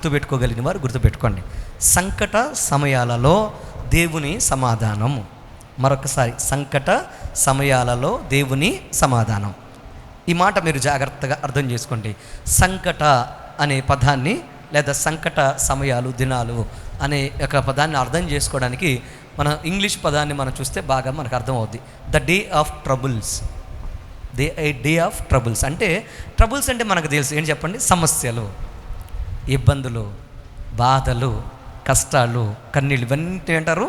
గుర్తుపెట్టుకోగలిగిన వారు గుర్తుపెట్టుకోండి. సంకట సమయాలలో దేవుని సమాధానము. మరొకసారి, సంకట సమయాలలో దేవుని సమాధానం. ఈ మాట మీరు జాగ్రత్తగా అర్థం చేసుకోండి. సంకట అనే పదాన్ని లేదా సంకట సమయాలు, దినాలు అనే ఒక పదాన్ని అర్థం చేసుకోవడానికి మన ఇంగ్లీష్ పదాన్ని మనం చూస్తే బాగా మనకు అర్థం అవుద్ది. The day of troubles. Day of troubles అంటే, ట్రబుల్స్ అంటే మనకు తెలుసు ఏం చెప్పండి, సమస్యలు, ఇబ్బందులు, బాధలు, కష్టాలు, కన్నీళ్ళు, ఇవన్నీ అంటారు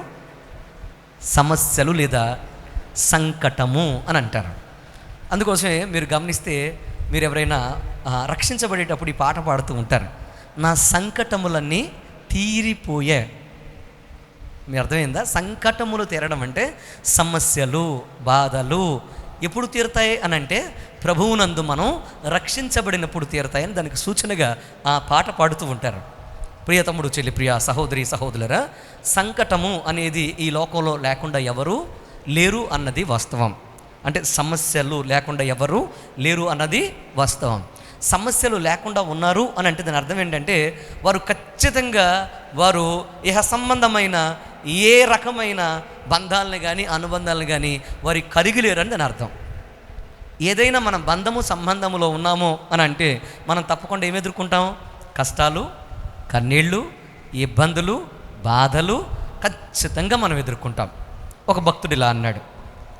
సమస్యలు లేదా సంకటము అని అంటారు. అందుకోసమే మీరు గమనిస్తే, మీరు ఎవరైనా రక్షించబడేటప్పుడు ఈ పాట పాడుతూ ఉంటారు, నా సంకటములన్నీ తీరిపోయే. మీ అర్థమైందా? సంకటములు తీరడం అంటే సమస్యలు, బాధలు ఎప్పుడు తీరుతాయి అని అంటే, ప్రభువునందు మనం రక్షించబడినప్పుడు తీరుతాయని దానికి సూచనగా ఆ పాట పాడుతూ ఉంటారు. ప్రియ తమ్ముడు, చెల్లి, ప్రియ సహోదరి, సహోదరులరా, సంకటము అనేది ఈ లోకంలో లేకుండా ఎవరు లేరు అన్నది వాస్తవం. అంటే సమస్యలు లేకుండా ఎవరు లేరు అన్నది వాస్తవం. సమస్యలు లేకుండా ఉన్నారు అని అంటే దాని అర్థం ఏంటంటే, వారు ఖచ్చితంగా వారు ఇహ సంబంధమైన ఏ రకమైన బంధాలను కానీ అనుబంధాలను కానీ వారి కరిగిలేరని దాని అర్థం. ఏదైనా మనం బంధము సంబంధములో ఉన్నామో అని అంటే మనం తప్పకుండా ఏమి ఎదుర్కొంటాం? కష్టాలు, కన్నీళ్ళు, ఇబ్బందులు, బాధలు ఖచ్చితంగా మనం ఎదుర్కొంటాం. ఒక భక్తుడు ఇలా అన్నాడు.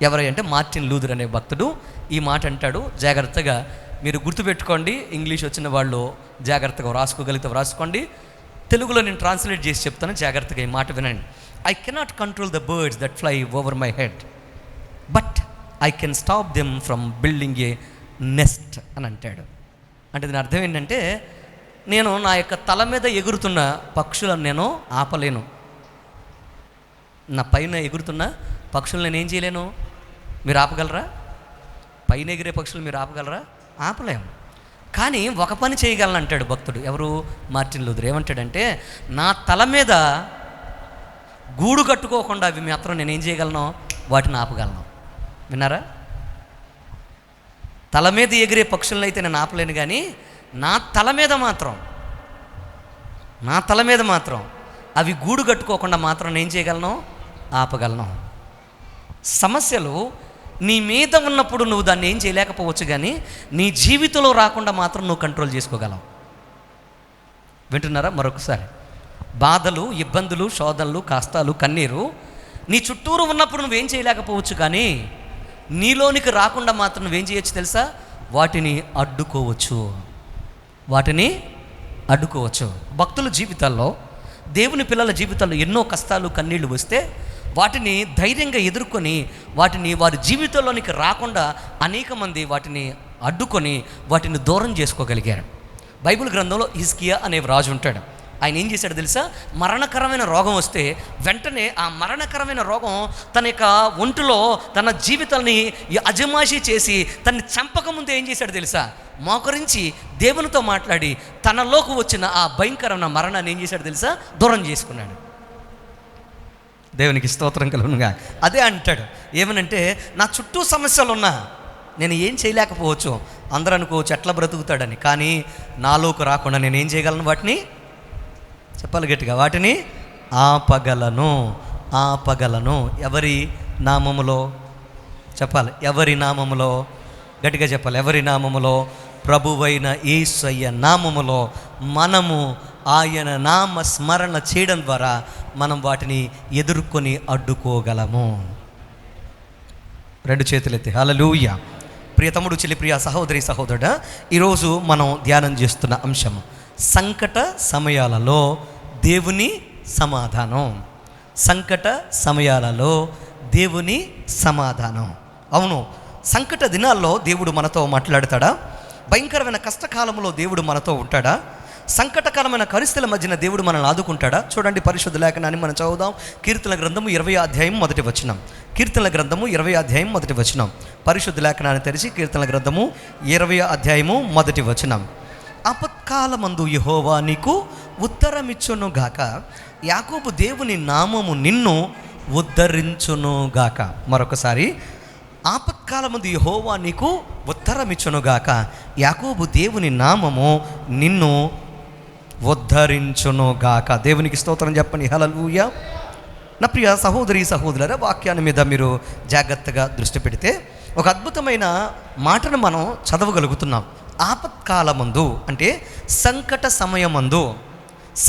ఎవరై అంటే మార్టిన్ లూథర్ అనే భక్తుడు ఈ మాట అంటాడు. జాగ్రత్తగా మీరు గుర్తుపెట్టుకోండి. ఇంగ్లీష్ వచ్చిన వాళ్ళు జాగ్రత్తగా రాసుకోగలిగితే రాసుకోండి. తెలుగులో నేను ట్రాన్స్లేట్ చేసి చెప్తాను, జాగ్రత్తగా ఈ మాట వినండి. I cannot control the birds that fly over my head, but I can stop them from building a nest అని అంటాడు. అంటే దీని అర్థం ఏంటంటే, నేను నా యొక్క తల మీద ఎగురుతున్న పక్షులను నేను ఆపలేను. నా పైన ఎగురుతున్న పక్షులను నేను ఏం చేయలేను. మీరు ఆపగలరా? పైన ఎగిరే పక్షులు మీరు ఆపగలరా? ఆపలేము. కానీ ఒక పని చేయగలను అంటాడు భక్తుడు. ఎవరు? Martin Luther. ఏమంటాడంటే, నా తల మీద గూడు కట్టుకోకుండా అవి మాత్రం నేనేం చేయగలను? వాటిని ఆపగలను. విన్నారా? తల మీద ఎగిరే పక్షులను అయితే నేను ఆపలేను, కానీ నా తల మీద మాత్రం అవి గూడు కట్టుకోకుండా మాత్రం నేను చేయగలను? ఆపగలను. సమస్యలు నీ మీద ఉన్నప్పుడు నువ్వు దాన్ని ఏం చేయలేకపోవచ్చు, కానీ నీ జీవితంలో రాకుండా మాత్రం నువ్వు కంట్రోల్ చేసుకోగలవు. వింటున్నారా? మరొకసారి, బాధలు, ఇబ్బందులు, శోధనలు, కష్టాలు, కన్నీరు నీ చుట్టూరు ఉన్నప్పుడు నువ్వేం చేయలేకపోవచ్చు, కానీ నీలోనికి రాకుండా మాత్రం నువ్వేం చేయొచ్చు తెలుసా? వాటిని అడ్డుకోవచ్చు. భక్తుల జీవితాల్లో, దేవుని పిల్లల జీవితాల్లో ఎన్నో కష్టాలు, కన్నీళ్లు వస్తే వాటిని ధైర్యంగా ఎదుర్కొని వాటిని వారి జీవితంలోనికి రాకుండా అనేక మంది వాటిని అడ్డుకొని వాటిని దూరం చేసుకోగలిగారు. బైబిల్ గ్రంథంలో హిజ్కియా అనే రాజు ఉంటాడు. ఆయన ఏం చేశాడు తెలుసా? మరణకరమైన రోగం వస్తే వెంటనే ఆ మరణకరమైన రోగం తన యొక్క ఒంటిలో తన జీవితాన్ని అజమాయిషీ చేసి తనని చంపకముందు ఏం చేశాడు తెలుసా? మోకరించి దేవునితో మాట్లాడి తనలోకి వచ్చిన ఆ భయంకరమైన మరణాన్ని ఏం చేశాడు తెలుసా? దూరం చేసుకున్నాడు. దేవునికి స్తోత్రం కలుగునుగా. అదే అంటాడు. ఏమనంటే, నా చుట్టూ సమస్యలు ఉన్నా నేను ఏం చేయలేకపోవచ్చు. అందరూ అనుకోవచ్చు ఎట్లా బ్రతుకుతాడని, కానీ నాలోకి రాకుండా నేను ఏం చేయగలను? వాటిని చెప్పాలి గట్టిగా, వాటిని ఆపగలను. ఎవరి నామములో చెప్పాలి? ఎవరి నామములో? గట్టిగా చెప్పాలి. ఎవరి నామములో? ప్రభువైన యేసయ్య నామములో మనము ఆయన నామ స్మరణ చేయడం ద్వారా మనం వాటిని ఎదుర్కొని అడ్డుకోగలము. రెండు చేతులెత్తి హల్లెలూయా. ప్రియ తమ్ముడు, చెల్లి, ప్రియ సహోదరి, సహోదరుడా, ఈరోజు మనం ధ్యానం చేస్తున్న అంశం సంకట సమయాలలో దేవుని సమాధానం. సంకట సమయాలలో దేవుని సమాధానం. అవును, సంకట దినాల్లో దేవుడు మనతో మాట్లాడతాడా? భయంకరమైన కష్టకాలంలో దేవుడు మనతో ఉంటాడా? సంకటకరమైన పరిస్థితుల మధ్యన దేవుడు మనల్ని ఆదుకుంటాడా? చూడండి, పరిశుద్ధ లేఖనాన్ని మనం చదువుదాం. కీర్తనల గ్రంథము 20వ అధ్యాయం 1వ వచనం. కీర్తనల గ్రంథము 20వ అధ్యాయం 1వ వచనం. పరిశుద్ధ లేఖనాన్ని తెరిచి కీర్తనల గ్రంథము 20వ అధ్యాయము 1వ వచనం. ఆపత్కాలమందు యెహోవా నీకు ఉత్తరమిచ్చునుగాక, యాకోబు దేవుని నామము నిన్ను ఉద్ధరించునుగాక. మరొకసారి, ఆపత్కాలమందు యెహోవా నీకు ఉత్తరమిచ్చునుగాక, యాకోబు దేవుని నామము నిన్ను ఉద్ధరించును గాక. దేవునికి స్తోత్రం చెప్పండి. హల్లెలూయా. నా ప్రియ సహోదరి సహోదరులారా, వాక్యాన్ని మీద మీరు జాగ్రత్తగా దృష్టి పెడితే ఒక అద్భుతమైన మాటను మనం చదవగలుగుతున్నాం. ఆపత్కాలమందు అంటే సంకట సమయమందు,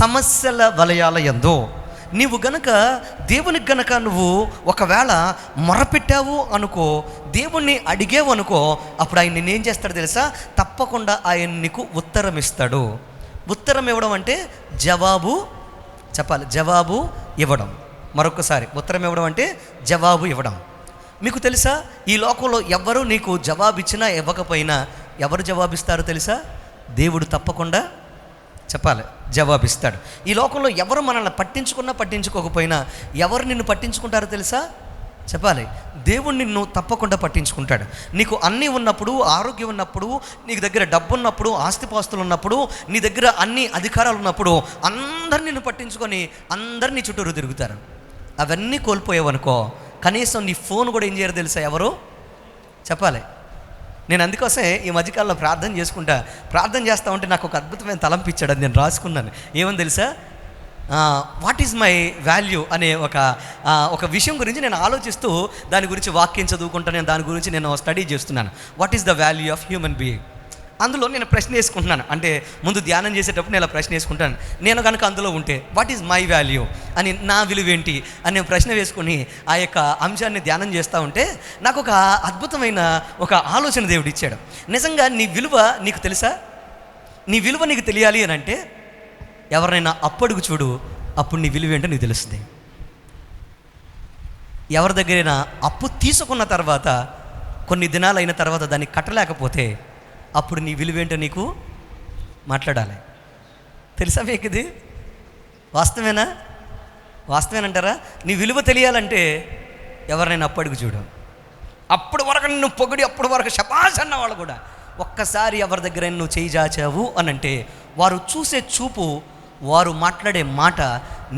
సమస్యల వలయాల యందు నీవు గనక దేవునికి గనక నువ్వు ఒకవేళ మొరపెట్టావు అనుకో, దేవుణ్ణి అడిగేవు అనుకో, అప్పుడు ఆయన నిన్నేం చేస్తాడు తెలుసా? తప్పకుండా ఆయన నీకు ఉత్తరం ఇస్తాడు. ఉత్తరం ఇవ్వడం అంటే జవాబు చెప్పాలి, జవాబు ఇవ్వడం. మరొకసారి, ఉత్తరం ఇవ్వడం అంటే జవాబు ఇవ్వడం. మీకు తెలుసా, ఈ లోకంలో ఎవరు నీకు జవాబిచ్చినా ఇవ్వకపోయినా ఎవరు జవాబిస్తారో తెలుసా? దేవుడు తప్పకుండా చెప్పాలి జవాబిస్తాడు. ఈ లోకంలో ఎవరు మనల్ని పట్టించుకున్నా పట్టించుకోకపోయినా ఎవరు నిన్ను పట్టించుకుంటారో తెలుసా? చెప్పాలి, దేవుడు నిన్ను తప్పకుండా పట్టించుకుంటాడు. నీకు అన్నీ ఉన్నప్పుడు, ఆరోగ్యం ఉన్నప్పుడు, నీకు దగ్గర డబ్బు ఉన్నప్పుడు, ఆస్తిపాస్తులు ఉన్నప్పుడు, నీ దగ్గర అన్ని అధికారాలు ఉన్నప్పుడు అందరు నిన్ను పట్టించుకొని అందరు నీ చుట్టూరు తిరుగుతారు. అవన్నీ కోల్పోయావనుకో, కనీసం నీ ఫోన్ కూడా ఏం చేయరు తెలుసా? ఎవరు చెప్పాలి. నేను అందుకోసమే ఈ మధ్యకాలంలో ప్రార్థన చేస్తూ ఉంటే నాకు ఒక అద్భుతమైన తలంపిచ్చాడు. అది నేను రాసుకున్నాను. ఏమని తెలుసా? వాట్ ఈజ్ మై వాల్యూ అనే ఒక విషయం గురించి నేను ఆలోచిస్తూ దాని గురించి వాక్యం చదువుకుంటాను. నేను దాని గురించి నేను స్టడీ చేస్తున్నాను. What is the value of human being. అందులో నేను ప్రశ్న వేసుకుంటున్నాను. అంటే ముందు ధ్యానం చేసేటప్పుడు నేను ప్రశ్న వేసుకుంటాను, నేను కనుక అందులో ఉంటే వాట్ ఈజ్ మై వాల్యూ అని, నా విలువ ఏంటి అని ప్రశ్న వేసుకుని ఆ యొక్క అంశాన్ని ధ్యానం చేస్తూ ఉంటే నాకు ఒక అద్భుతమైన ఒక ఆలోచన దేవుడు ఇచ్చాడు. నిజంగా నీ విలువ నీకు తెలుసా? నీ విలువ నీకు తెలియాలి అని అంటే ఎవరైనా అప్పడుగు చూడు, అప్పుడు నీ విలువ ఏంటో నీకు తెలుస్తుంది. ఎవరి దగ్గరైనా అప్పు తీసుకున్న తర్వాత కొన్ని దినాలు అయిన తర్వాత దాన్ని కట్టలేకపోతే అప్పుడు నీ విలువేంటో నీకు మాట్లాడాలి. తెలుసా మీకు ఇది? వాస్తవేనంటారా? నీ విలువ తెలియాలంటే ఎవరినైనా అప్పటికి చూడు. అప్పటి వరకు నువ్వు పొగిడి, అప్పటి వరకు శబాష్ అన్న వాళ్ళు కూడా ఒక్కసారి ఎవరి దగ్గర నువ్వు చేయి చాచావు అనంటే వారు చూసే చూపు, వారు మాట్లాడే మాట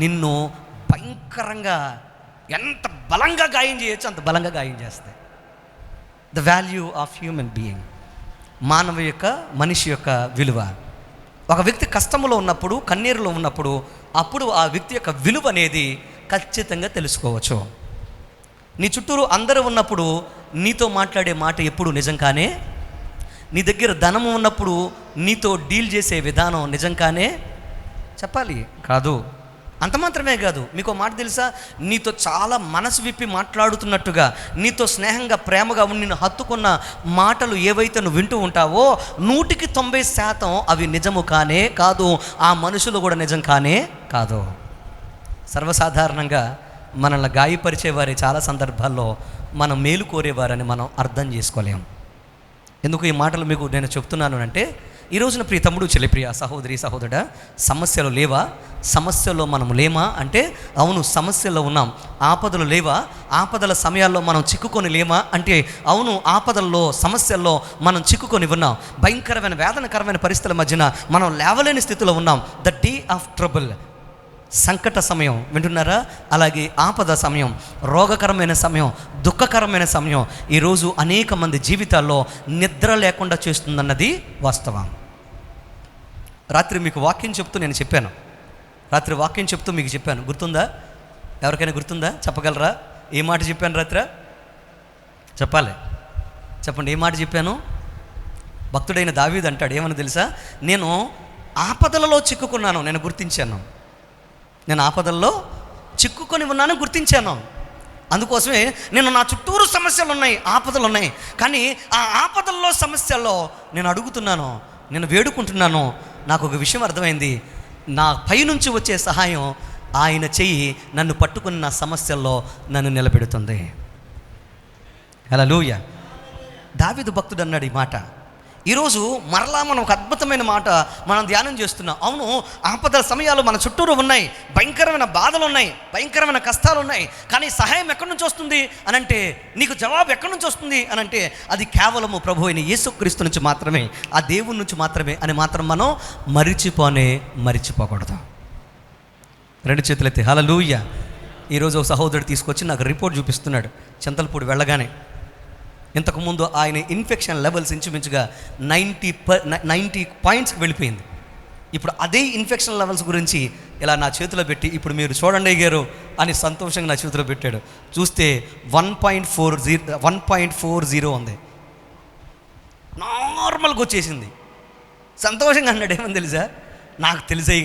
నిన్ను భయంకరంగా ఎంత బలంగా గాయం చేయొచ్చు అంత బలంగా గాయం చేస్తాయి. The value of human being, మనిషి యొక్క విలువ. ఒక వ్యక్తి కష్టంలో ఉన్నప్పుడు, కన్నీరులో ఉన్నప్పుడు, అప్పుడు ఆ వ్యక్తి యొక్క విలువ అనేది ఖచ్చితంగా తెలుసుకోవచ్చు. నీ చుట్టూరు అందరూ ఉన్నప్పుడు నీతో మాట్లాడే మాట ఎప్పుడు నిజంగానే, నీ దగ్గర ధనము ఉన్నప్పుడు నీతో డీల్ చేసే విధానం నిజంగానే చెప్పాలి కాదు. అంత మాత్రమే కాదు, మీకు మాట తెలుసా? నీతో చాలా మనసు విప్పి మాట్లాడుతున్నట్టుగా, నీతో స్నేహంగా ప్రేమగా నిన్ను హత్తుకున్న మాటలు ఏవైతే నువ్వు వింటూ ఉంటావో 100% అవి నిజము కానే కాదు. ఆ మనుషులు కూడా నిజం కానే కాదు. సర్వసాధారణంగా మనల్ని గాయపరిచేవారే చాలా సందర్భాల్లో మనం మేలు కోరేవారని మనం అర్థం చేసుకోలేం. ఎందుకు ఈ మాటలు మీకు నేను చెప్తున్నాను అంటే, ఈ రోజున ప్రియ తమ్ముడు, చెల్లిప్రియ సహోదరి సహోదరుడా, సమస్యలు లేవా? సమస్యల్లో మనం లేమా అంటే అవును, సమస్యల్లో ఉన్నాం. ఆపదలు లేవా? ఆపదల సమయాల్లో మనం చిక్కుకొని లేమా అంటే అవును, ఆపదల్లో సమస్యల్లో మనం చిక్కుకొని ఉన్నాం. భయంకరమైన వేదనకరమైన పరిస్థితుల మధ్యన మనం లేవలేని స్థితిలో ఉన్నాం. ద డే ఆఫ్ ట్రబుల్, సంకట సమయం, వింటున్నారా? అలాగే ఆపద సమయం, రోగకరమైన సమయం, దుఃఖకరమైన సమయం ఈరోజు అనేక మంది జీవితాల్లో నిద్ర లేకుండా చేస్తుందన్నది వాస్తవం. రాత్రి మీకు వాక్యం చెప్తూ నేను చెప్పాను. రాత్రి వాక్యం చెప్తూ మీకు చెప్పాను, గుర్తుందా? ఎవరికైనా గుర్తుందా? చెప్పగలరా? ఏ మాట చెప్పాను రాత్రి? చెప్పాలి, చెప్పండి. ఏ మాట చెప్పాను? భక్తుడైన దావీదు అంటాడు, ఏమని తెలుసా? నేను ఆపదలలో చిక్కుకున్నాను, నేను గుర్తించాను. నేను ఆపదల్లో చిక్కుకొని ఉన్నాను, గుర్తించాను. అందుకోసమే నేను, నా చుట్టూరు సమస్యలు ఉన్నాయి, ఆపదలు ఉన్నాయి, కానీ ఆ ఆపదల్లో సమస్యల్లో నేను అడుగుతున్నాను, నేను వేడుకుంటున్నాను. నాకు ఒక విషయం అర్థమైంది, నా పైనుంచి వచ్చే సహాయం ఆయన చెయ్యి నన్ను పట్టుకుని నా సమస్యల్లో నన్ను నిలబెడుతుంది. హల్లెలూయా. దావీదు భక్తుడు అన్నాడు ఈ మాట. ఈరోజు మరలా మనం ఒక అద్భుతమైన మాట మనం ధ్యానం చేస్తున్నాం. అవును, ఆపదల సమయాలు మన చుట్టూరు ఉన్నాయి, భయంకరమైన బాధలు ఉన్నాయి, భయంకరమైన కష్టాలు ఉన్నాయి, కానీ సహాయం ఎక్కడి నుంచి వస్తుంది అనంటే, నీకు జవాబు ఎక్కడి నుంచి వస్తుంది అనంటే అది కేవలము ప్రభు అయిన యేసుక్రీస్తు నుంచి మాత్రమే, ఆ దేవుని నుంచి మాత్రమే అని మాత్రం మనం మరిచిపోకూడదు. రెండు చేతులెత్తి హల్లెలూయా. ఈరోజు ఒక సహోదరుడు తీసుకొచ్చి నాకు రిపోర్ట్ చూపిస్తున్నాడు. చింతలపూడి వెళ్ళగానే ఇంతకుముందు ఆయన ఇన్ఫెక్షన్ లెవెల్స్ ఇంచుమించుగా 90 పాయింట్స్కి వెళ్ళిపోయింది. ఇప్పుడు అదే ఇన్ఫెక్షన్ లెవెల్స్ గురించి ఇలా నా చేతిలో పెట్టి, ఇప్పుడు మీరు చూడండి గారు అని సంతోషంగా నా చేతిలో పెట్టాడు. చూస్తే 1.40 ఉంది. నార్మల్గా వచ్చేసింది. సంతోషంగా అన్నాడు. ఏమని తెలుసా? నాకు తెలిసయ్య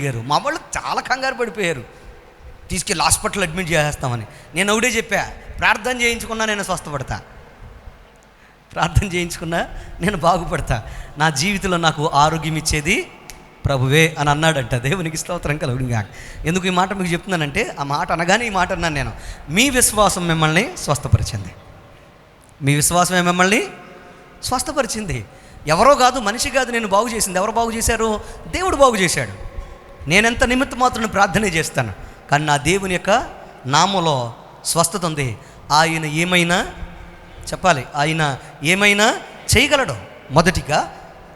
గారు మా వాళ్ళు చాలా కంగారు పడిపోయారు, తీసుకెళ్ళి హాస్పిటల్ అడ్మిట్ చేసేస్తామని. నేను ఒకటే చెప్పా, ప్రార్థన చేయించుకున్నా నేను స్వస్థపడతా, ప్రార్థన చేయించుకున్నా నేను బాగుపడతా, నా జీవితంలో నాకు ఆరోగ్యం ఇచ్చేది ప్రభువే అని అన్నాడంట. దేవునికి స్తోత్రం కలుగునుగా. ఎందుకు ఈ మాట మీకు చెప్తున్నానంటే, ఆ మాట అనగానే ఈ మాట అన్నాను నేను. మీ విశ్వాసం మిమ్మల్ని స్వస్థపరిచింది. మీ విశ్వాసమే మిమ్మల్ని స్వస్థపరిచింది. ఎవరో కాదు, మనిషి కాదు నేను బాగు చేసింది. ఎవరు బాగు చేశారు? దేవుడు బాగు చేశాడు. నేనెంత నిమిత్త మాత్రం ప్రార్థనే చేస్తాను, కానీ నా దేవుని యొక్క నామములో స్వస్థత ఉంది. ఆయన ఏమైనా చెప్పాలి, ఆయన ఏమైనా చేయగలడు. మొదటిగా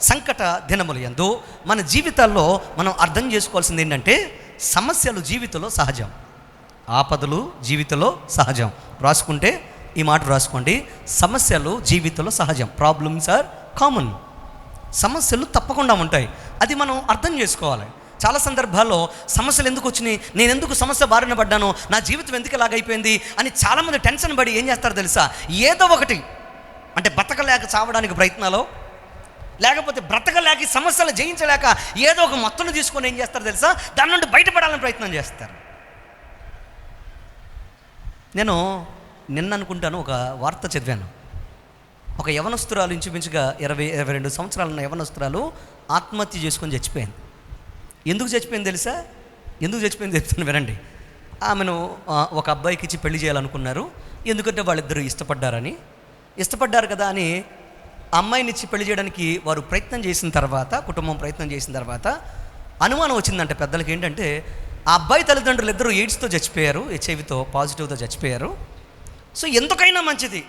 సంకట దినములు యందు మన జీవితాల్లో మనం అర్థం చేసుకోవాల్సింది ఏంటంటే, సమస్యలు జీవితంలో సహజం, ఆపదలు జీవితంలో సహజం. రాసుకుంటే ఈ మాట రాసుకోండి, సమస్యలు జీవితంలో సహజం. Problems are common. సమస్యలు తప్పకుండా ఉంటాయి, అది మనం అర్థం చేసుకోవాలి. చాలా సందర్భాల్లో సమస్యలు ఎందుకు వచ్చినాయి, నేను ఎందుకు సమస్య బారిన పడ్డాను, నా జీవితం ఎందుకు ఇలాగైపోయింది అని చాలామంది టెన్షన్ పడి ఏం చేస్తారో తెలుసా? ఏదో ఒకటి అంటే బతకలేక చావడానికి ప్రయత్నాలు, లేకపోతే బ్రతకలేక సమస్యలు జయించలేక ఏదో ఒక మత్తును తీసుకొని ఏం చేస్తారో తెలుసా? దాని నుండి బయటపడాలని ప్రయత్నం చేస్తారు. నేను నిన్న అనుకుంటాను ఒక వార్త చదివాను. ఒక యవనస్తురాలు ఇంచుమించుగా 22 సంవత్సరాలు ఉన్న యవనస్తురాలు ఆత్మహత్య చేసుకొని చచ్చిపోయింది. ఎందుకు చచ్చిపోయింది తెలుసా? ఎందుకు చచ్చిపోయింది చెప్తాను వినండి. ఆమెను ఒక అబ్బాయికి ఇచ్చి పెళ్లి చేయాలనుకున్నారు. ఎందుకంటే వాళ్ళిద్దరూ ఇష్టపడ్డారు కదా అని అమ్మాయిని ఇచ్చి పెళ్లి చేయడానికి వారు ప్రయత్నం చేసిన తర్వాత, కుటుంబం ప్రయత్నం చేసిన తర్వాత అనుమానం వచ్చిందంటే పెద్దలకి. ఏంటంటే ఆ అబ్బాయి తల్లిదండ్రులు ఇద్దరు ఎయిడ్స్తో చచ్చిపోయారు, హెచ్ఐవితో పాజిటివ్తో చచ్చిపోయారు. సో ఎందుకైనా మంచిది,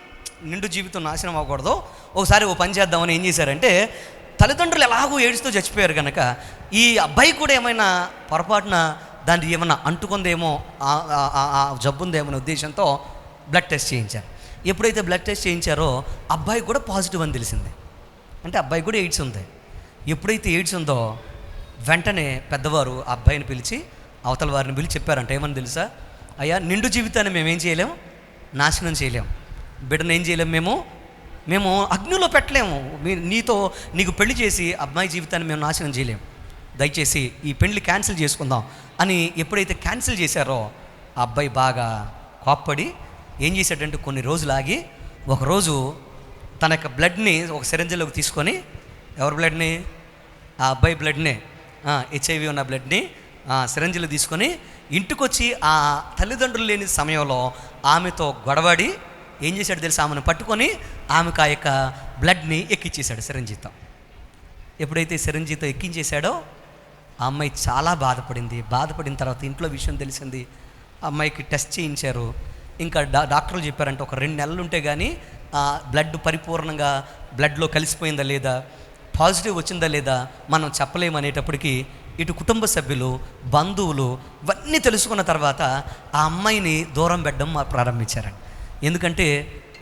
నిండు జీవితం నాశనం అవ్వకూడదు, ఒకసారి ఓ పని చేద్దామని ఏం చేశారంటే, తల్లిదండ్రులు ఎలాగో ఏడుస్తూ చచ్చిపోయారు కనుక ఈ అబ్బాయి కూడా ఏమైనా పొరపాటున దాన్ని ఏమైనా అంటుకుందేమో, ఆ జబ్బుందేమో అనే ఉద్దేశంతో బ్లడ్ టెస్ట్ చేయించారు. ఎప్పుడైతే బ్లడ్ టెస్ట్ చేయించారో అబ్బాయి కూడా పాజిటివ్ అని తెలిసింది. అంటే అబ్బాయి కూడా ఎయిడ్స్ ఉంది. ఎప్పుడైతే ఎయిడ్స్ ఉందో వెంటనే పెద్దవారు ఆ అబ్బాయిని పిలిచి అవతల వారిని పిలిచి చెప్పారంట. ఏమని తెలుసా? అయ్యా, నిండు జీవితాన్ని మేమేం చేయలేం, నాశనం చేయలేం, బిడ్డను ఏం చేయలేం, మేము అగ్నిలో పెట్టలేము, నీకు పెళ్లి చేసి అమ్మాయి జీవితాన్ని మేము నాశనం చేయలేం, దయచేసి ఈ పెళ్లి క్యాన్సిల్ చేసుకుందాం అని ఎప్పుడైతే క్యాన్సిల్ చేశారో ఆ అబ్బాయి బాగా కోప్పడి ఏం చేశాడంటే, కొన్ని రోజులు ఆగి ఒకరోజు తన యొక్క బ్లడ్ని ఒక సిరంజిలోకి తీసుకొని, ఎవరి బ్లడ్ని? ఆ అబ్బాయి బ్లడ్నే, హెచ్ఐవి ఉన్న బ్లడ్ని సిరంజిలో తీసుకొని ఇంటికొచ్చి ఆ తల్లిదండ్రులు లేని సమయంలో ఆమెతో గొడవడి ఏం చేశాడు తెలుసా? ఆమెను పట్టుకొని ఆమెకు ఆ యొక్క బ్లడ్ని ఎక్కించేశాడు సిరంజితో. ఎప్పుడైతే సిరంజితో ఎక్కించేశాడో ఆ అమ్మాయి చాలా బాధపడిన తర్వాత ఇంట్లో విషయం తెలిసింది. ఆ అమ్మాయికి టెస్ట్ చేయించారు. ఇంకా డాక్టర్లు చెప్పారంటే ఒక 2 నెలలు ఉంటే కానీ బ్లడ్ పరిపూర్ణంగా బ్లడ్లో కలిసిపోయిందా లేదా, పాజిటివ్ వచ్చిందా లేదా మనం చెప్పలేమనేటప్పటికీ ఇటు కుటుంబ సభ్యులు, బంధువులు ఇవన్నీ తెలుసుకున్న తర్వాత ఆ అమ్మాయిని దూరం పెట్టడం ప్రారంభించారండి. ఎందుకంటే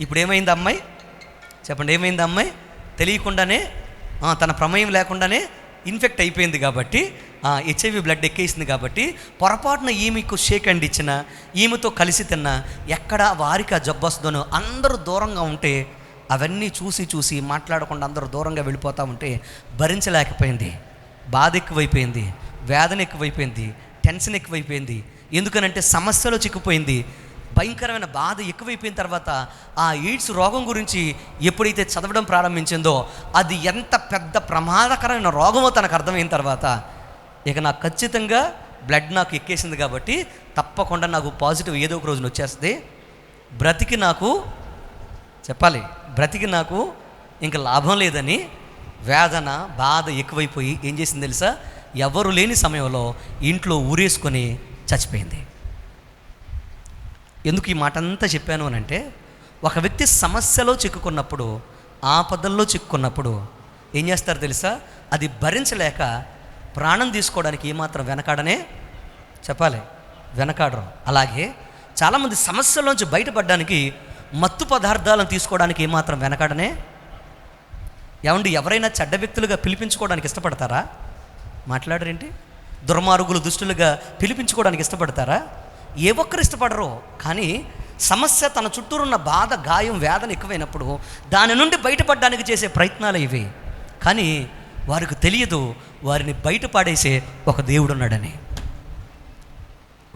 ఇప్పుడు ఏమైంది అమ్మాయి? చెప్పండి, ఏమైంది అమ్మాయి? తెలియకుండానే తన ప్రమేయం లేకుండానే ఇన్ఫెక్ట్ అయిపోయింది కాబట్టి, హెచ్ఐవి బ్లడ్ ఎక్కేసింది కాబట్టి, పొరపాటున ఈమెకు షేక్ హ్యాండ్ ఇచ్చినా, ఈమెతో కలిసి తిన్నా ఎక్కడ వారికి ఆ జబ్బు వస్తుందనో అందరూ దూరంగా ఉంటే, అవన్నీ చూసి మాట్లాడకుండా అందరూ దూరంగా వెళ్ళిపోతూ ఉంటే భరించలేకపోయింది. బాధ ఎక్కువైపోయింది, వేదన ఎక్కువైపోయింది, టెన్షన్ ఎక్కువైపోయింది. ఎందుకనంటే సమస్యలో చిక్కుపోయింది. భయంకరమైన బాధ ఎక్కువైపోయిన తర్వాత ఆ ఎయిడ్స్ రోగం గురించి ఎప్పుడైతే చదవడం ప్రారంభించిందో, అది ఎంత పెద్ద ప్రమాదకరమైన రోగమో తనకు అర్థమైన తర్వాత, ఇక నాకు ఖచ్చితంగా బ్లడ్ నాకు ఎక్కేసింది కాబట్టి తప్పకుండా నాకు పాజిటివ్ ఏదో ఒక రోజున వచ్చేస్తుంది, బ్రతికి నాకు ఇంకా లాభం లేదని వేదన బాధ ఎక్కువైపోయి ఏం చేసింది తెలుసా? ఎవరు లేని సమయంలో ఇంట్లో ఊరేసుకొని చచ్చిపోయింది. ఎందుకు ఈ మాట అంతా చెప్పాను అని అంటే, ఒక వ్యక్తి సమస్యలో చిక్కుకున్నప్పుడు, ఆపదల్లో చిక్కుకున్నప్పుడు ఏం చేస్తారు తెలుసా? అది భరించలేక ప్రాణం తీసుకోవడానికి ఏమాత్రం వెనకాడరు. అలాగే చాలామంది సమస్యల్లోంచి బయటపడడానికి మత్తు పదార్థాలను తీసుకోవడానికి ఏమాత్రం ఏమండి, ఎవరైనా చెడ్డ వ్యక్తులుగా పిలిపించుకోవడానికి ఇష్టపడతారా? మాట్లాడరేంటి? దుర్మార్గులు, దుష్టులుగా పిలిపించుకోవడానికి ఇష్టపడతారా? ఏ ఒక్కరు ఇష్టపడరు. కానీ సమస్య తన చుట్టూరు ఉన్న బాధ, గాయం, వేదన ఎక్కువైనప్పుడు దాని నుండి బయటపడడానికి చేసే ప్రయత్నాలు ఇవి. కానీ వారికి తెలియదు వారిని బయటపడేసే ఒక దేవుడు ఉన్నాడని.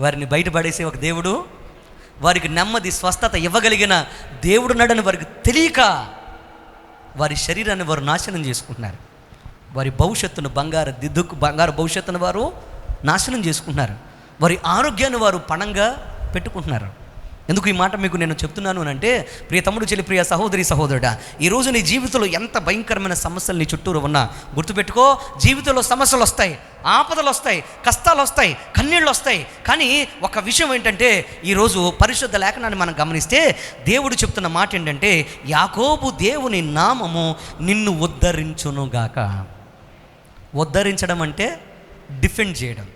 వారిని బయటపడేసే ఒక దేవుడు, వారికి నెమ్మది, స్వస్థత ఇవ్వగలిగిన దేవుడు ఉన్నాడని వారికి తెలియక వారి శరీరాన్ని వారు నాశనం చేసుకుంటున్నారు. వారి భవిష్యత్తును, బంగారు భవిష్యత్తును వారు నాశనం చేసుకుంటున్నారు. వారి ఆరోగ్యాన్ని వారు పణంగా పెట్టుకుంటున్నారు. ఎందుకు ఈ మాట మీకు నేను చెప్తున్నాను అని అంటే, ప్రియ తమ్ముడు, చెల్లి, ప్రియ సహోదరి, సహోదరుడా, ఈరోజు నీ జీవితంలో ఎంత భయంకరమైన సమస్యలు నీ చుట్టూరు ఉన్నా గుర్తుపెట్టుకో, జీవితంలో సమస్యలు వస్తాయి, ఆపదలు వస్తాయి, కష్టాలు వస్తాయి, కన్నీళ్ళు వస్తాయి. కానీ ఒక విషయం ఏంటంటే, ఈరోజు పరిశుద్ధ లేఖనాన్ని మనం గమనిస్తే దేవుడు చెప్తున్న మాట ఏంటంటే, యాకోబు దేవుని నామము నిన్ను ఉద్ధరించునుగాక. ఉద్ధరించడం అంటే డిఫెండ్ చేయడం.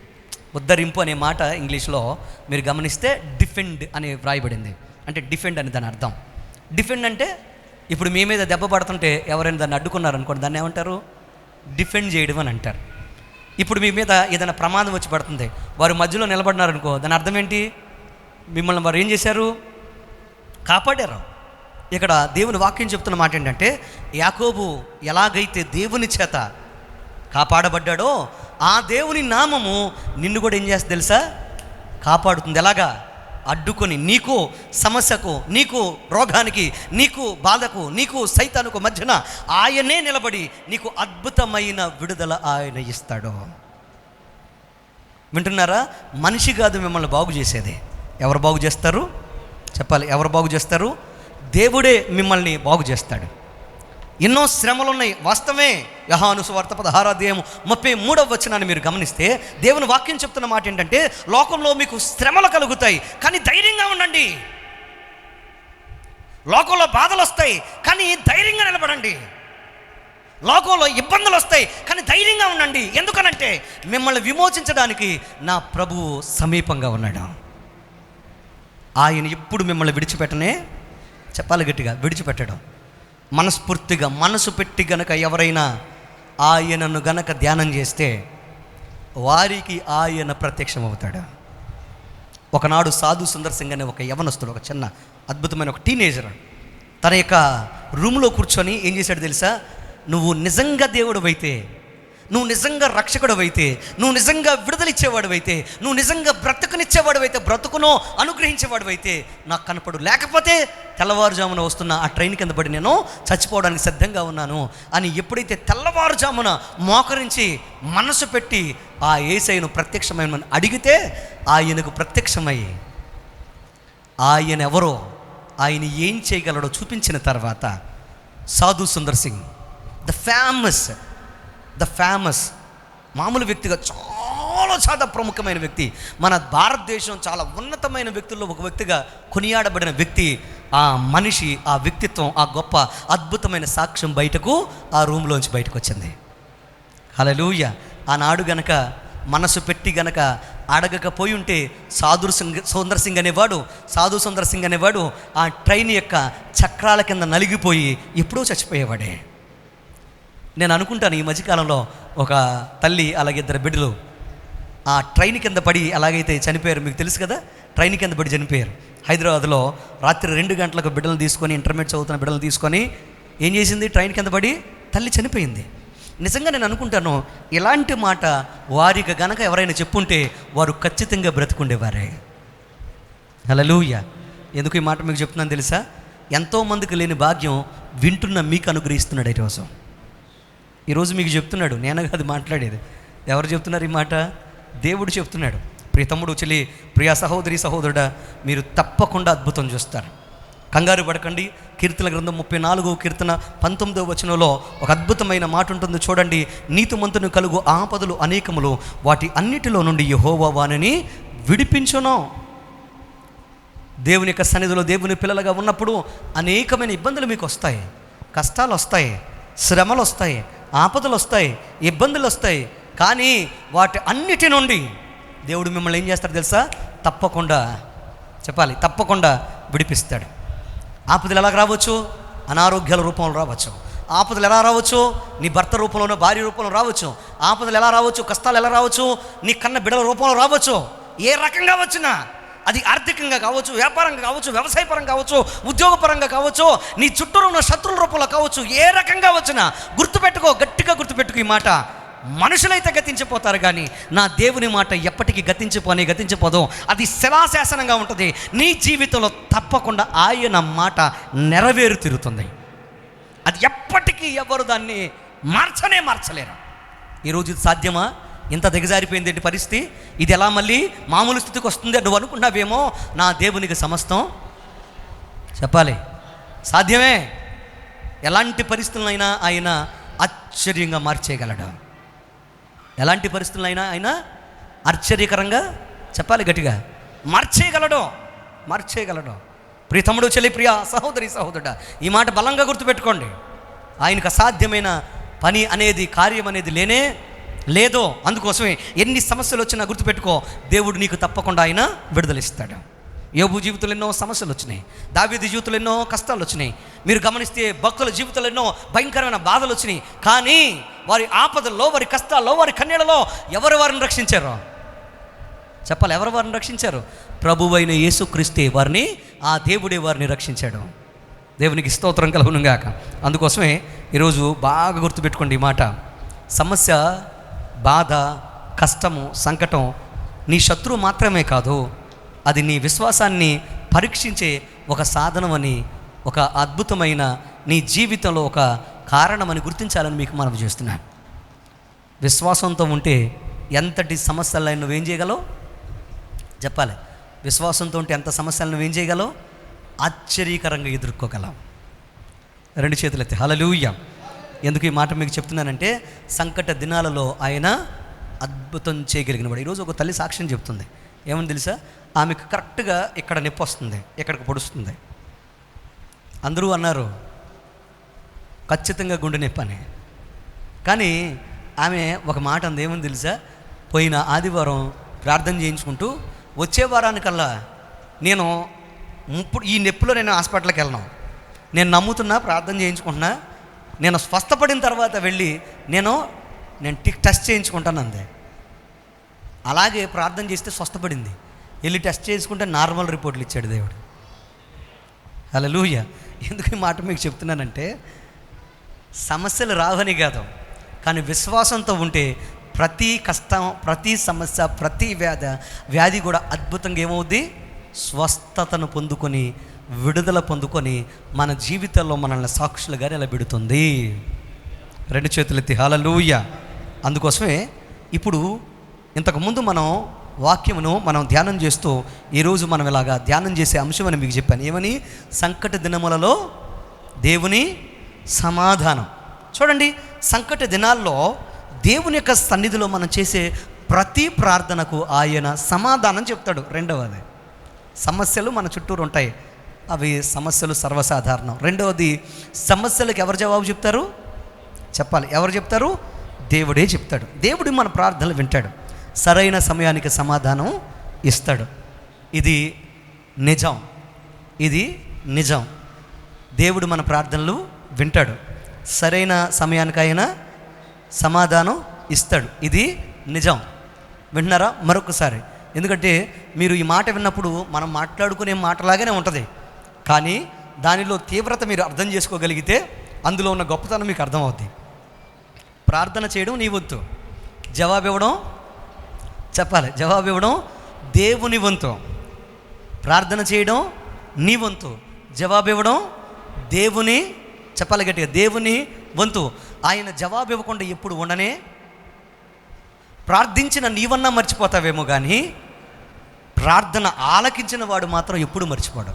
ఉద్ధరింపు అనే మాట ఇంగ్లీష్లో మీరు గమనిస్తే డిఫెండ్ అని వ్రాయబడింది. అంటే డిఫెండ్ అని దాని అర్థం. డిఫెండ్ అంటే ఇప్పుడు మీ మీద దెబ్బ పడుతుంటే ఎవరైనా దాన్ని అడ్డుకున్నారనుకోండి, దాన్ని ఏమంటారు? డిఫెండ్ చేయడం అని అంటారు. ఇప్పుడు మీ మీద ఏదైనా ప్రమాదం వచ్చి పడుతుంది, వారు మధ్యలో నిలబడినారనుకో, దాని అర్థం ఏంటి? మిమ్మల్ని వారు ఏం చేశారు? కాపాడారు. ఇక్కడ దేవుని వాక్యం చెప్తున్న మాట ఏంటంటే, యాకోబు ఎలాగైతే దేవుని చేత కాపాడబడ్డాడో ఆ దేవుని నామము నిన్ను కూడా ఏం చేస్తుంది తెలుసా? కాపాడుతుంది. ఎలాగా? అడ్డుకొని, నీకు సమస్యకు, నీకు రోగానికి, నీకు బాధకు, నీకు సైతానుకు మధ్యన ఆయనే నిలబడి నీకు అద్భుతమైన విడుదల ఆయన ఇస్తాడు. వింటున్నారా? మనిషి కాదు మిమ్మల్ని బాగు చేసేది. ఎవరు బాగు చేస్తారు? చెప్పాలి. ఎవరు బాగు చేస్తారు? దేవుడే మిమ్మల్ని బాగు చేస్తాడు. ఎన్నో శ్రమలు ఉన్నాయి, వాస్తవమే. యోహాను సువార్త 16:33 మీరు గమనిస్తే దేవుని వాక్యం చెప్తున్న మాట ఏంటంటే, లోకంలో మీకు శ్రమలు కలుగుతాయి కానీ ధైర్యంగా ఉండండి. లోకంలో బాధలు వస్తాయి కానీ ధైర్యంగా నిలబడండి. లోకంలో ఇబ్బందులు వస్తాయి కానీ ధైర్యంగా ఉండండి. ఎందుకనంటే మిమ్మల్ని విమోచించడానికి నా ప్రభువు సమీపంగా ఉన్నాడు. ఆయన ఎప్పుడు మిమ్మల్ని విడిచిపెట్టనే, చెప్పాలి గట్టిగా, విడిచిపెట్టడం. మనస్ఫూర్తిగా మనసు పెట్టి గనక ఎవరైనా ఆయనను గనక ధ్యానం చేస్తే వారికి ఆయన ప్రత్యక్షమవుతాడు. ఒకనాడు సాధు సుందర్ సింగ్ అనే ఒక యవనస్తుడు, ఒక చిన్న అద్భుతమైన ఒక టీనేజర్, తన యొక్క రూమ్లో కూర్చొని ఏం చేశాడు తెలుసా? నువ్వు నిజంగా దేవుడు అయితే, నువ్వు నిజంగా రక్షకుడు అయితే, నువ్వు నిజంగా విడుదలిచ్చేవాడు అయితే, నువ్వు నిజంగా బ్రతుకునిచ్చేవాడు అయితే, బ్రతుకును అనుగ్రహించేవాడు అయితే నాకు కనపడు, లేకపోతే తెల్లవారుజామున వస్తున్న ఆ ట్రైన్ కింద పడి నేను చచ్చిపోవడానికి సిద్ధంగా ఉన్నాను అని ఎప్పుడైతే తెల్లవారుజామున మోకరించి మనసు పెట్టి ఆ యేసయ్యను ప్రత్యక్షమని అడిగితే ఆయనకు ప్రత్యక్షమై ఆయన ఎవరో, ఆయన ఏం చేయగలడో చూపించిన తర్వాత సాధు సుందర్ సింగ్ ద ఫేమస్ మామూలు వ్యక్తిగా చాలా ప్రముఖమైన వ్యక్తి, మన భారతదేశం చాలా ఉన్నతమైన వ్యక్తుల్లో ఒక వ్యక్తిగా కొనియాడబడిన వ్యక్తి, ఆ మనిషి, ఆ వ్యక్తిత్వం, ఆ గొప్ప అద్భుతమైన సాక్ష్యం బయటకు ఆ రూమ్లోంచి బయటకు వచ్చింది. హల్లెలూయా. ఆనాడు గనక మనసు పెట్టి గనక అడగకపోయి ఉంటే సాధు సుందర్ సింగ్ అనేవాడు ఆ ట్రైన్ యొక్క చక్రాల కింద నలిగిపోయి ఎప్పుడూ చచ్చిపోయేవాడే. నేను అనుకుంటాను, ఈ మధ్యకాలంలో ఒక తల్లి అలాగే 2 బిడ్డలు ఆ ట్రైన్ కింద పడి అలాగైతే చనిపోయారు. మీకు తెలుసు కదా, ట్రైన్ కింద పడి చనిపోయారు. హైదరాబాద్లో రాత్రి 2 గంటలకు బిడ్డలు తీసుకొని, ఇంటర్మీడియట్ చదువుతున్న బిడ్డలు తీసుకొని ఏం చేసింది? ట్రైన్ కింద పడి తల్లి చనిపోయింది. నిజంగా నేను అనుకుంటాను, ఇలాంటి మాట వారికి గనక ఎవరైనా చెప్పుంటే వారు ఖచ్చితంగా బ్రతుకుండేవారే. హల్లెలూయా. ఎందుకు ఈ మాట మీకు చెప్తున్నాను తెలుసా? ఎంతోమందికి లేని భాగ్యం వింటున్న మీకు అనుగ్రహిస్తున్నాడు ఈరోజు మీకు చెప్తున్నాడు. నేను కాదు మాట్లాడేది. ఎవరు చెప్తున్నారు ఈ మాట? దేవుడు చెప్తున్నాడు. ప్రియ తమ్ముడు, చెల్లి, ప్రియ సహోదరి, సహోదరుడా, మీరు తప్పకుండా అద్భుతం చూస్తారు. కంగారు పడకండి. కీర్తన గ్రంథం 34వ కీర్తన 19వ వచనంలో ఒక అద్భుతమైన మాట ఉంటుంది చూడండి. నీతిమంతుని కలుగు ఆపదలు అనేకములు, వాటి అన్నిటిలో నుండి యెహోవా వానిని విడిపించును. దేవుని యొక్క సన్నిధిలో దేవుని పిల్లలుగా ఉన్నప్పుడు అనేకమైన ఇబ్బందులు మీకు వస్తాయి, కష్టాలు వస్తాయి, శ్రమలు వస్తాయి, ఆపదలు వస్తాయి, ఇబ్బందులు వస్తాయి. కానీ వాటి అన్నిటి నుండి దేవుడు మిమ్మల్ని ఏం చేస్తాడు తెలుసా? తప్పకుండా, చెప్పాలి, తప్పకుండా విడిపిస్తాడు. ఆపదలు ఎలాగ రావచ్చు? అనారోగ్యాల రూపంలో రావచ్చు, ఆపదలు ఎలా రావచ్చు? నీ భర్త రూపంలోనో భార్య రూపంలో రావచ్చు. ఆపదలు ఎలా రావచ్చు? కష్టాలు ఎలా రావచ్చు? నీ కన్న బిడ్డల రూపంలో రావచ్చు. ఏ రకంగా వచ్చినా, అది ఆర్థికంగా కావచ్చు, వ్యాపారంగా కావచ్చు, వ్యవసాయపరంగా కావచ్చు, ఉద్యోగపరంగా కావచ్చు, నీ చుట్టూ ఉన్న శత్రువుల రూపంలో కావచ్చు, ఏ రకంగా వచ్చినా గుర్తుపెట్టుకో, గట్టిగా గుర్తుపెట్టుకో ఈ మాట. మనుషులైతే గతించిపోతారు, కానీ నా దేవుని మాట ఎప్పటికీ గతించిపోదు. అది శిలాశాసనంగా ఉంటుంది. నీ జీవితంలో తప్పకుండా ఆయన మాట నెరవేరు తీరుతుంది. అది ఎప్పటికీ ఎవరు దాన్ని మార్చలేరు. ఈరోజు ఇది సాధ్యమా? ఇంత దిగజారిపోయింది ఏంటి పరిస్థితి? ఇది ఎలా మళ్ళీ మామూలు స్థితికి వస్తుంది నువ్వు అనుకున్నావేమో. నా దేవునికి సమస్తం చెప్పాలి సాధ్యమే. ఎలాంటి పరిస్థితులైనా ఆయన ఆశ్చర్యంగా మార్చేయగలడు. ఎలాంటి పరిస్థితులైనా ఆయన ఆశ్చర్యకరంగా చెప్పాలి గట్టిగా మార్చేయగలడు. ప్రియ తమ్ముడు, చెల్లి, ప్రియ సహోదరి, సహోదరుడా, ఈ మాట బలంగా గుర్తుపెట్టుకోండి. ఆయనకు అసాధ్యమైన పని అనేది, కార్యం అనేది లేనే లేదో. అందుకోసమే ఎన్ని సమస్యలు వచ్చినా గుర్తుపెట్టుకో, దేవుడు నీకు తప్పకుండా ఆయన విడుదలిస్తాడు. యోబు జీవితంలో ఎన్నో సమస్యలు వచ్చినాయి. దావీదు జీవితంలో ఎన్నో కష్టాలు వచ్చినాయి. మీరు గమనిస్తే భక్తుల జీవితంలో ఎన్నో భయంకరమైన బాధలు వచ్చినాయి. కానీ వారి ఆపదల్లో, వారి కష్టాల్లో, వారి కన్నీళ్లలో ఎవరు వారిని రక్షించారు? చెప్పాలి, ఎవరు వారిని రక్షించారు? ప్రభువైన యేసుక్రీస్తే వారిని, ఆ దేవుడే వారిని రక్షించాడు. దేవునికి స్తోత్రం కలుగునుగాక. అందుకోసమే ఈరోజు బాగా గుర్తుపెట్టుకోండి ఈ మాట. సమస్య, బాధ, కష్టము, సంకటం నీ శత్రువు మాత్రమే కాదు, అది నీ విశ్వాసాన్ని పరీక్షించే ఒక సాధనమని, ఒక అద్భుతమైన నీ జీవితంలో ఒక కారణమని గుర్తించాలని మీకు మనం చేస్తున్నాను. విశ్వాసంతో ఉంటే ఎంతటి సమస్యలను నువ్వేం చేయగలవు? చెప్పాలి, విశ్వాసంతో ఉంటే ఎంత సమస్యలను నువ్వేం చేయగలవు? ఆశ్చర్యకరంగా ఎదుర్కోగలవు. రెండు చేతులు ఎత్తి హల్లెలూయా. ఎందుకు ఈ మాట మీకు చెప్తున్నానంటే, సంకట దినాలలో ఆయన అద్భుతం చేయగలిగినవాడు. ఈరోజు ఒక తల్లి సాక్ష్యం చెప్తుంది. ఏమని తెలుసా? ఆమెకు కరెక్ట్గా ఇక్కడ నొప్పి వస్తుంది, ఇక్కడికి పొడుస్తుంది. అందరూ అన్నారు ఖచ్చితంగా గుండె నొప్పి అని. కానీ ఆమె ఒక మాట అంది. ఏమని తెలుసా? పోయిన ఆదివారం ప్రార్థన చేయించుకుంటూ వచ్చే వారానికల్లా నేను ఇప్పుడు ఈ నొప్పిలో నేను హాస్పిటల్కి వెళ్ళను, నేను నమ్ముతున్నా, ప్రార్థన చేయించుకుంటున్నా, నేను స్వస్థపడిన తర్వాత వెళ్ళి నేను టెస్ట్ చేయించుకుంటాను అందే. అలాగే ప్రార్థన చేస్తే స్వస్థపడింది. వెళ్ళి టెస్ట్ చేసుకుంటే నార్మల్ రిపోర్ట్లు ఇచ్చాడు దేవుడు. హల్లెలూయా. ఎందుకు ఈ మాట మీకు చెప్తున్నానంటే, సమస్యలు రావని కాదు, కానీ విశ్వాసంతో ఉంటే ప్రతి కష్టం, ప్రతి సమస్య, ప్రతి వ్యాధి కూడా అద్భుతంగా ఏమవుద్ది? స్వస్థతను పొందుకొని, విడుదల పొందుకొని మన జీవితంలో మనల్ని సాక్షులుగా నిలబెడుతుంది. రెండు చేతులు ఎత్తి హల్లెలూయా. అందుకోసమే ఇప్పుడు ఇంతకుముందు మనం వాక్యమును మనం ధ్యానం చేస్తూ, ఈరోజు మనం ఇలాగా ధ్యానం చేసే అంశం అని మీకు చెప్పాను. ఏమని? సంకట దినములలో దేవుని సమాధానం. చూడండి, సంకట దినాల్లో దేవుని యొక్క సన్నిధిలో మనం చేసే ప్రతి ప్రార్థనకు ఆయన సమాధానం చెప్తాడు. రెండవది, సమస్యలు మన చుట్టూరు ఉంటాయి, అవి సమస్యలు సర్వసాధారణం. రెండవది, సమస్యలకు ఎవరు జవాబు చెప్తారు? చెప్పాలి, ఎవరు చెప్తారు? దేవుడే చెప్తాడు. దేవుడు మన ప్రార్థనలు వింటాడు, సరైన సమయానికి సమాధానం ఇస్తాడు. ఇది నిజం. దేవుడు మన ప్రార్థనలు వింటాడు, సరైన సమయానికి ఆయన సమాధానం ఇస్తాడు. ఇది నిజం. వింటున్నారా? మరొకసారి. ఎందుకంటే మీరు ఈ మాట విన్నప్పుడు మనం మాట్లాడుకునే మాటలాగానే ఉంటుంది, కానీ దానిలో తీవ్రత మీరు అర్థం చేసుకోగలిగితే అందులో ఉన్న గొప్పతనం మీకు అర్థమవుద్ది. ప్రార్థన చేయడం నీ వంతు, జవాబు ఇవ్వడం, చెప్పాలి, జవాబు ఇవ్వడం దేవుని వంతు. ప్రార్థన చేయడం నీ వంతు, జవాబు ఇవ్వడం దేవుని, చెప్పాలి గట్టిగా, దేవుని వంతు. ఆయన జవాబు ఇవ్వకుండా ఎప్పుడు ఉండనే. ప్రార్థించిన నీవన్నా మర్చిపోతావేమో, కానీ ప్రార్థన ఆలకించిన వాడు మాత్రం ఎప్పుడు మర్చిపోడు.